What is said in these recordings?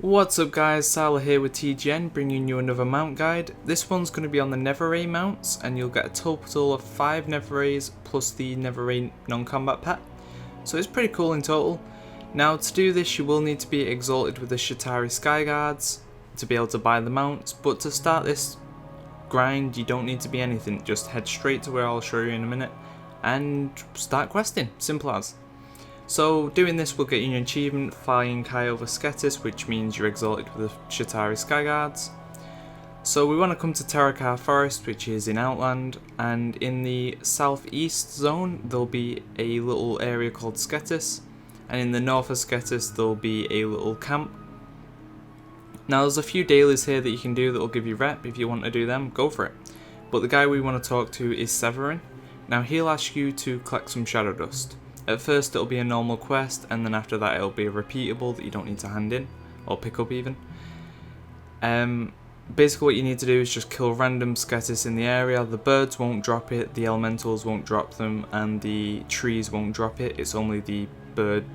What's up guys, Syiler here with TGN bringing you another mount guide. This one's going to be on the Nether Ray mounts and you'll get a total of 5 Nether Rays plus the Nether Ray non-combat pet. So it's pretty cool in total. Now to do this you will need to be exalted with the Sha'tari Skyguards to be able to buy the mounts, but to start this grind you don't need to be anything, just head straight to where I'll show you in a minute and start questing, simple as. So doing this will get you an achievement, flying high over Stratics, which means you're exalted with the Sha'tari Skyguards. So we want to come to Terracar Forest, which is in Outland, and in the southeast zone there'll be a little area called Stratics, and in the north of Stratics there'll be a little camp. Now there's a few dailies here that you can do that will give you rep. If you want to do them, go for it. But the guy we want to talk to is Syiler. Now he'll ask you to collect some shadow dust. At first it'll be a normal quest, and then after that it'll be a repeatable that you don't need to hand in, or pick up even. Basically what you need to do is just kill random Stratics in the area. The birds won't drop it, the elementals won't drop them, and the trees won't drop it. It's only the bird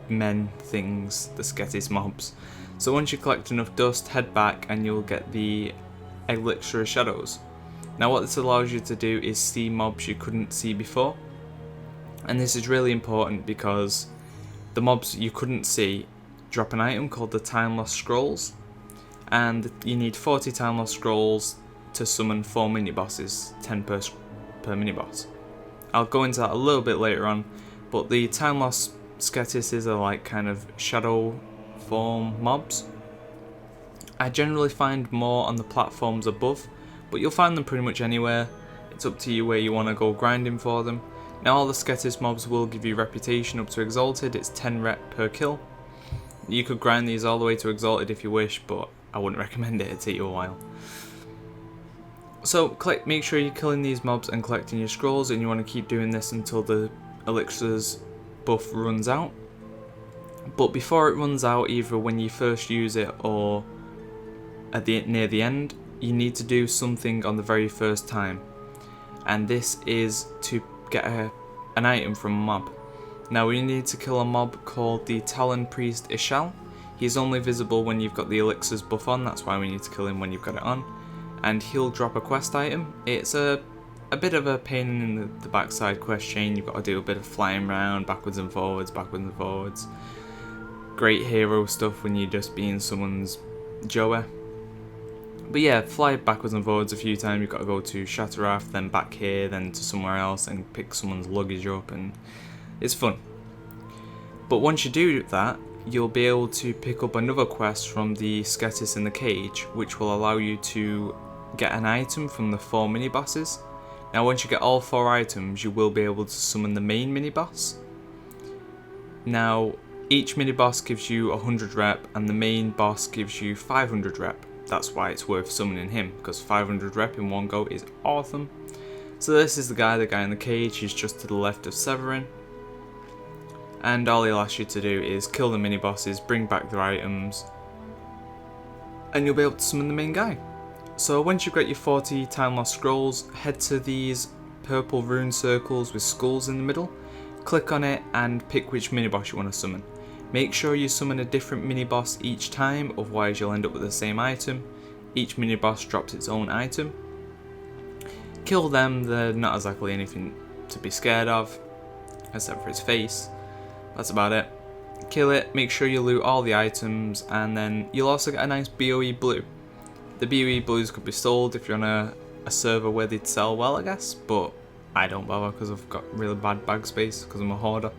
men things, the Stratics mobs. So once you collect enough dust, head back and you'll get the elixir of shadows. Now what this allows you to do is see mobs you couldn't see before. And this is really important because the mobs you couldn't see drop an item called the Time Lost Scrolls, and you need 40 Time Lost Scrolls to summon 4 mini bosses, 10 per mini boss. I'll go into that a little bit later on, but the Time Lost Stratics are like kind of shadow form mobs. I generally find more on the platforms above, but you'll find them pretty much anywhere. It's up to you where you want to go grinding for them. Now all the Stratics mobs will give you reputation up to exalted. It's 10 rep per kill. You could grind these all the way to exalted if you wish, but I wouldn't recommend it, it'd take you a while. So make sure you're killing these mobs and collecting your scrolls, and you want to keep doing this until the elixir's buff runs out. But before it runs out, either when you first use it or at near the end, you need to do something on the very first time, and this is to get an item from a mob. Now we need to kill a mob called the Talon Priest Ishal. He's only visible when you've got the elixir's buff on, that's why we need to kill him when you've got it on. And he'll drop a quest item. It's a bit of a pain in the backside quest chain. You've got to do a bit of flying around, backwards and forwards, backwards and forwards. Great hero stuff when you're just being someone's Joey. But yeah, fly backwards and forwards a few times. You've got to go to Shatarath, then back here, then to somewhere else and pick someone's luggage up, and it's fun. But once you do that, you'll be able to pick up another quest from the Stratics in the cage, which will allow you to get an item from the 4 mini bosses. Now once you get all 4 items, you will be able to summon the main mini boss. Now each mini boss gives you 100 rep and the main boss gives you 500 rep. That's why it's worth summoning him, because 500 rep in one go is awesome. So this is the guy in the cage. He's just to the left of Syiler, and all he'll ask you to do is kill the mini bosses, bring back their items, and you'll be able to summon the main guy. So once you've got your 40 Time Lost Scrolls, head to these purple rune circles with skulls in the middle, click on it and pick which mini boss you want to summon. Make sure you summon a different mini boss each time, otherwise you'll end up with the same item. Each mini boss drops its own item. Kill them, they're not exactly anything to be scared of, except for its face. That's about it. Kill it, make sure you loot all the items, and then you'll also get a nice BOE blue. The BOE blues could be sold if you're on a server where they'd sell well, I guess, but I don't bother because I've got really bad bag space because I'm a hoarder.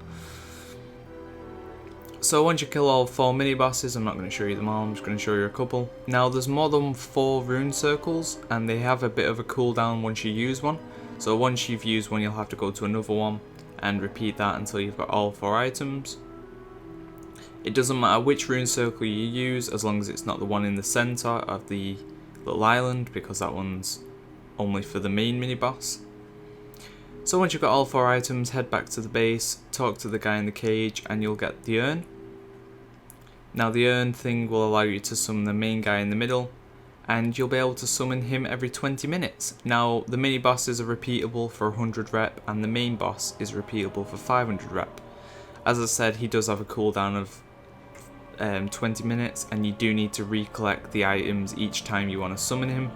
So once you kill all 4 mini bosses, I'm not going to show you them all, I'm just going to show you a couple. Now there's more than 4 rune circles and they have a bit of a cooldown once you use one. So once you've used one you'll have to go to another one and repeat that until you've got all 4 items. It doesn't matter which rune circle you use as long as it's not the one in the centre of the little island, because that one's only for the main mini boss. So once you've got all 4 items, head back to the base, talk to the guy in the cage, and you'll get the urn. Now the urn thing will allow you to summon the main guy in the middle, and you'll be able to summon him every 20 minutes. Now the mini bosses are repeatable for 100 rep, and the main boss is repeatable for 500 rep. As I said, he does have a cooldown of 20 minutes, and you do need to recollect the items each time you want to summon him.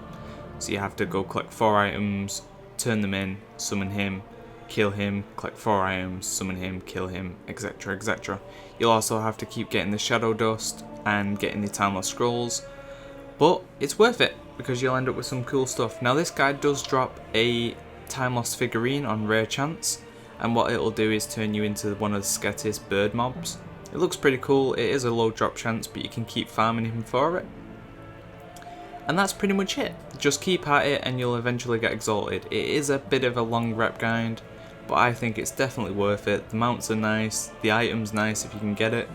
So you have to go collect 4 items, turn them in, summon him, kill him, collect 4 items, summon him, kill him, etc, etc. You'll also have to keep getting the shadow dust and getting the time lost scrolls, but it's worth it because you'll end up with some cool stuff. Now this guy does drop a time lost figurine on rare chance, and what it'll do is turn you into one of the Sketis bird mobs. It looks pretty cool. It is a low drop chance, but you can keep farming him for it. And that's pretty much it. Just keep at it and you'll eventually get exalted. It is a bit of a long rep grind, but I think it's definitely worth it. The mounts are nice, the item's nice if you can get it.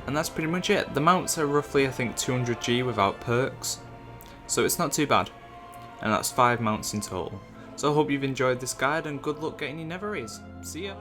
And that's pretty much it. The mounts are roughly, I think, 200G without perks, so it's not too bad. And that's 5 mounts in total. So I hope you've enjoyed this guide and good luck getting your Nether raise. See ya!